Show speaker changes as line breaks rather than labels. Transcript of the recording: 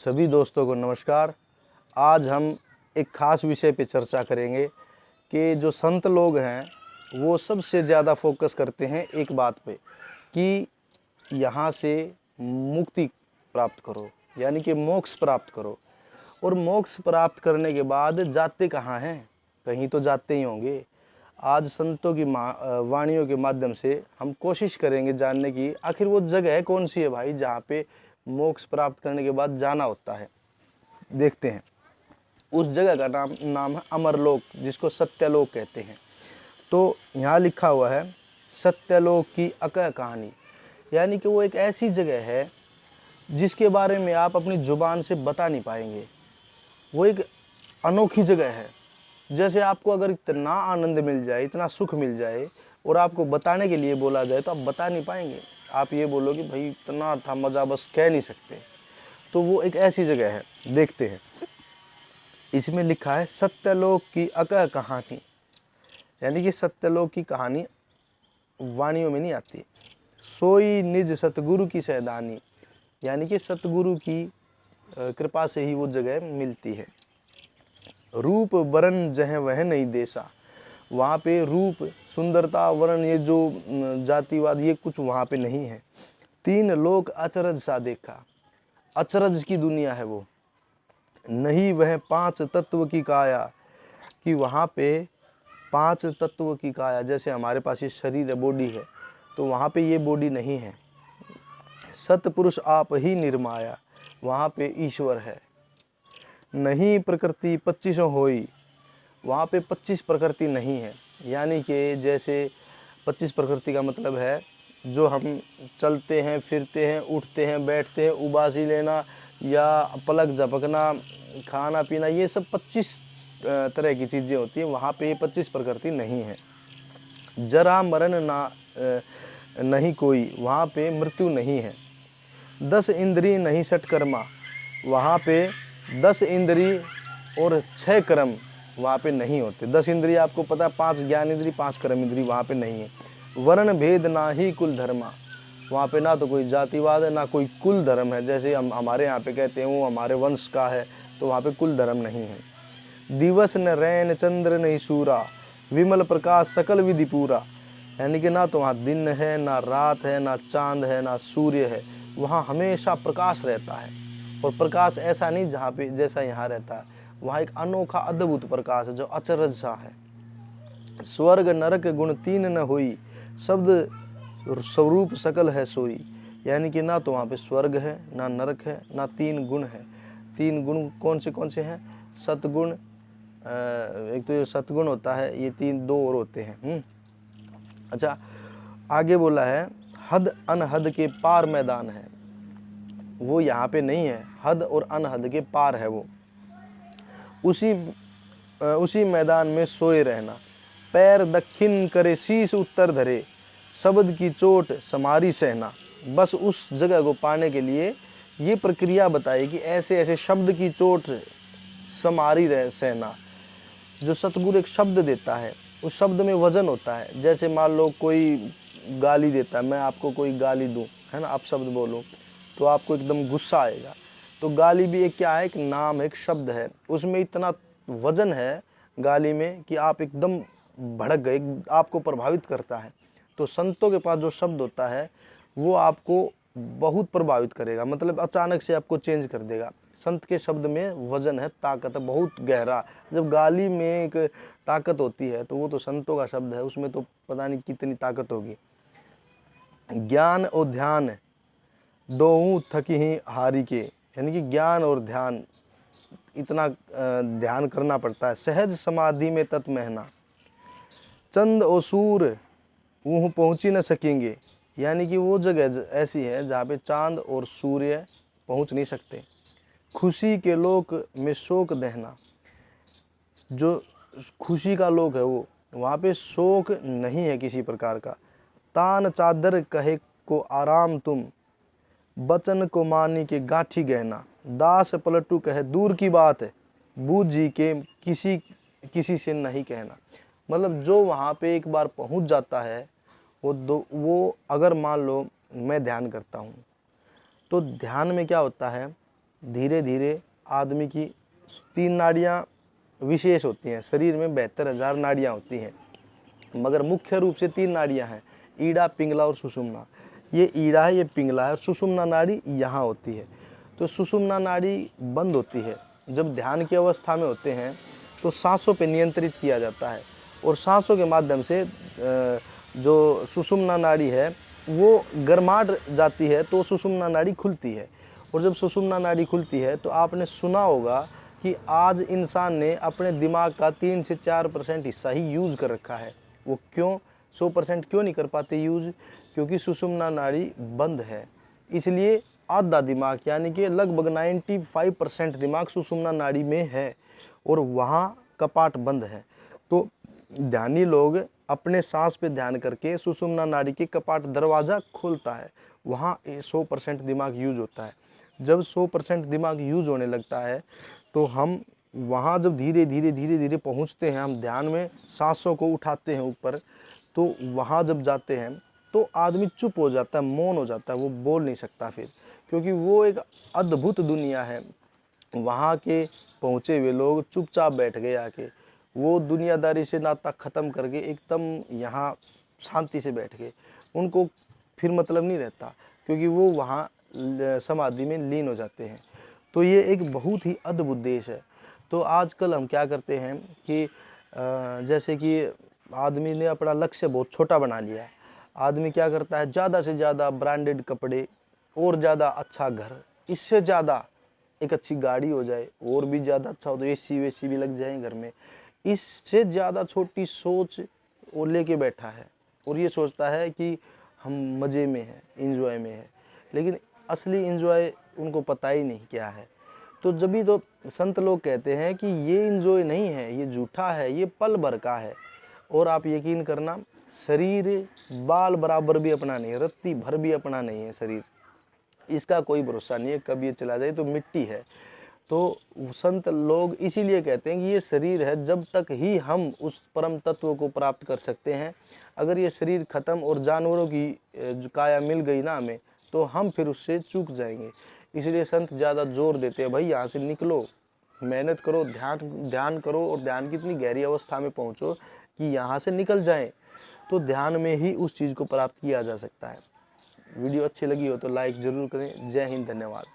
सभी दोस्तों को नमस्कार। आज हम एक ख़ास विषय पे चर्चा करेंगे कि जो संत लोग हैं वो सबसे ज़्यादा फोकस करते हैं एक बात पे कि यहाँ से मुक्ति प्राप्त करो, यानी कि मोक्ष प्राप्त करो। और मोक्ष प्राप्त करने के बाद जाते कहाँ हैं? कहीं तो जाते ही होंगे। आज संतों की वाणियों के माध्यम से हम कोशिश करेंगे जानने की आखिर वो जगह कौन सी है भाई जहाँ पे मोक्ष प्राप्त करने के बाद जाना होता है। देखते हैं। उस जगह का नाम है अमरलोक, जिसको सत्यलोक कहते हैं। तो यहाँ लिखा हुआ है सत्यलोक की अकह कहानी, यानी कि वो एक ऐसी जगह है जिसके बारे में आप अपनी जुबान से बता नहीं पाएंगे। वो एक अनोखी जगह है। जैसे आपको अगर इतना आनंद मिल जाए, इतना सुख मिल जाए और आपको बताने के लिए बोला जाए तो आप बता नहीं पाएंगे। आप ये बोलोगे भाई इतना था मज़ा, बस कह नहीं सकते। तो वो एक ऐसी जगह है। देखते हैं। इसमें लिखा है सत्यलोक की अकह कहानी, यानी कि सत्यलोक की कहानी वाणियों में नहीं आती। सोई निज सतगुरु की सैदानी, यानी कि सतगुरु की कृपा से ही वो जगह मिलती है। रूप वरण जह वह नहीं देसा, वहाँ पे रूप सुंदरता वर्ण ये जो जातिवाद ये कुछ वहाँ पे नहीं है। तीन लोक अचरज सा देखा, अचरज की दुनिया है वो। नहीं वह पांच तत्व की काया, कि वहाँ पे पांच तत्व की काया, जैसे हमारे पास ये शरीर है, बॉडी है, तो वहाँ पे ये बॉडी नहीं है। सतपुरुष आप ही निर्माया, वहाँ पे ईश्वर है। नहीं प्रकृति 25 होई, वहाँ पे 25 प्रकृति नहीं है। यानी कि जैसे 25 प्रकृति का मतलब है जो हम चलते हैं, फिरते हैं, उठते हैं, बैठते हैं, उबासी लेना या पलक झपकना, खाना पीना, ये सब 25 तरह की चीज़ें होती हैं। वहाँ पे ये 25 प्रकृति नहीं है। जरा मरण ना नहीं कोई, वहाँ पे मृत्यु नहीं है। 10 इंद्री नहीं षटकर्मा, वहाँ पे 10 इंद्री और 6 कर्म वहाँ पे नहीं होते। 10 इंद्रिय आपको पता, 5 ज्ञान इंद्री, 5 कर्म इंद्री वहाँ पे नहीं है। वर्ण भेद ना ही कुल धर्मा, वहाँ पे ना तो कोई जातिवाद है ना कोई कुल धर्म है। जैसे हम हमारे यहाँ पे कहते हैं वो हमारे वंश का है, तो वहाँ पे कुल धर्म नहीं है। दिवस न रैन चंद्र नहीं सूरा, विमल प्रकाश सकल विधि पूरा, यानी कि ना तो वहाँ दिन है, ना रात है, ना चांद है, ना सूर्य है। वहाँ हमेशा प्रकाश रहता है। और प्रकाश ऐसा नहीं जहाँ पे जैसा यहाँ रहता है, वहाँ एक अनोखा अद्भुत प्रकाश है जो अचरज सा है। स्वर्ग नरक गुण तीन न हुई, शब्द स्वरूप सकल है सोई, यानी कि ना तो वहाँ पे स्वर्ग है, ना नरक है, ना तीन गुण है। तीन गुण कौन से हैं? सतगुण, एक तो ये सतगुण होता है, ये तीन दो और होते हैं। अच्छा, आगे बोला है हद अनहद के पार मैदान है, वो यहाँ पे नहीं है। हद और अनहद के पार है वो। उसी मैदान में सोए रहना, पैर दक्षिण करे शीश उत्तर धरे, शब्द की चोट समारी सहना। बस उस जगह को पाने के लिए ये प्रक्रिया बताई कि ऐसे ऐसे शब्द की चोट समारी रह सहना। जो सतगुरु एक शब्द देता है, उस शब्द में वजन होता है। जैसे मान लो कोई गाली देता है, मैं आपको कोई गाली दूं, है ना, आप शब्द बोलो तो आपको एकदम गुस्सा आएगा। तो गाली भी एक क्या है? एक नाम है, एक शब्द है। उसमें इतना वजन है गाली में कि आप एकदम भड़क गए, आपको प्रभावित करता है। तो संतों के पास जो शब्द होता है वो आपको बहुत प्रभावित करेगा, मतलब अचानक से आपको चेंज कर देगा। संत के शब्द में वजन है, ताकत है, बहुत गहरा। जब गाली में एक ताकत होती है तो वो तो संतों का शब्द है, उसमें तो पता नहीं कितनी ताकत होगी। ज्ञान और ध्यान दोहूं थकी ही हारी के, यानी कि ज्ञान और ध्यान, इतना ध्यान करना पड़ता है। सहज समाधि में तत् महना, चंद और सूर्य वह पहुंच ही न सकेंगे, यानी कि वो जगह ऐसी है जहाँ पे चांद और सूर्य पहुंच नहीं सकते। खुशी के लोक में शोक दहना, जो खुशी का लोक है वो, वहाँ पे शोक नहीं है किसी प्रकार का। तान चादर कहे को आराम तुम, बचन को मानी के गाठी गहना। दास पलटू कहे दूर की बात है, बूझ जी के किसी से नहीं कहना। मतलब जो वहाँ पे एक बार पहुँच जाता है वो अगर मान लो मैं ध्यान करता हूँ, तो ध्यान में क्या होता है धीरे धीरे आदमी की 3 नाड़ियाँ विशेष होती हैं। शरीर में 72,000 नाड़ियाँ होती हैं, मगर मुख्य रूप से 3 नाड़ियाँ हैं, ईड़ा, पिंगला और सुषुम्ना। ये ईड़ा है, ये पिंगला है और सुषुम्ना नाड़ी यहाँ होती है। तो सुषुम्ना नाड़ी बंद होती है। जब ध्यान की अवस्था में होते हैं तो सांसों पे नियंत्रित किया जाता है और सांसों के माध्यम से जो सुषुम्ना नाड़ी है वो गर्माहट जाती है तो सुषुम्ना नाड़ी खुलती है। और जब सुषुम्ना नाड़ी खुलती है तो आपने सुना होगा कि आज इंसान ने अपने दिमाग का 3 से 4% हिस्सा ही यूज़ कर रखा है। वो क्यों 100% क्यों नहीं कर पाते यूज़? क्योंकि सुषुम्ना नाड़ी बंद है। इसलिए आधा दिमाग यानी कि लगभग 95% दिमाग सुषुम्ना नाड़ी में है और वहाँ कपाट बंद है। तो ध्यानी लोग अपने सांस पे ध्यान करके सुषुम्ना नाड़ी के कपाट दरवाज़ा खोलता है, वहाँ 100% दिमाग यूज होता है। जब 100% दिमाग यूज होने लगता है तो हम वहाँ जब धीरे धीरे पहुँचते हैं, हम ध्यान में सांसों को उठाते हैं ऊपर, तो वहाँ जब जाते हैं तो आदमी चुप हो जाता है, मौन हो जाता है, वो बोल नहीं सकता फिर, क्योंकि वो एक अद्भुत दुनिया है। वहाँ के पहुँचे हुए लोग चुपचाप बैठ गए आके, वो दुनियादारी से नाता ख़त्म करके एकदम यहाँ शांति से बैठ गए। उनको फिर मतलब नहीं रहता, क्योंकि वो वहाँ समाधि में लीन हो जाते हैं। तो ये एक बहुत ही अद्भुत देश है। तो आजकल हम क्या करते हैं कि जैसे कि आदमी ने अपना लक्ष्य बहुत छोटा बना लिया। आदमी क्या करता है, ज़्यादा से ज़्यादा ब्रांडेड कपड़े और ज़्यादा अच्छा घर, इससे ज़्यादा एक अच्छी गाड़ी हो जाए और भी ज़्यादा अच्छा हो तो एसी वेसी भी लग जाए घर में, इससे ज़्यादा छोटी सोच वो लेके बैठा है और ये सोचता है कि हम मज़े में हैं, इंजॉय में है। लेकिन असली इंजॉय उनको पता ही नहीं क्या है। तो जब भी तो संत लोग कहते हैं कि ये इंजॉय नहीं है, ये झूठा है, ये पल भर का है। और आप यकीन करना, शरीर बाल बराबर भी अपना नहीं है, रत्ती भर भी अपना नहीं है शरीर, इसका कोई भरोसा नहीं है, कभी ये चला जाए तो मिट्टी है। तो संत लोग इसीलिए कहते हैं कि ये शरीर है, जब तक ही हम उस परम तत्व को प्राप्त कर सकते हैं। अगर ये शरीर ख़त्म और जानवरों की जो काया मिल गई ना हमें, तो हम फिर उससे चूक जाएंगे। इसलिए संत ज़्यादा जोर देते हैं, भाई यहाँ से निकलो, मेहनत करो, ध्यान करो और ध्यान की इतनी गहरी अवस्था में पहुँचो कि यहाँ से निकल जाएं। तो ध्यान में ही उस चीज़ को प्राप्त किया जा सकता है। वीडियो अच्छी लगी हो तो लाइक ज़रूर करें। जय हिंद, धन्यवाद।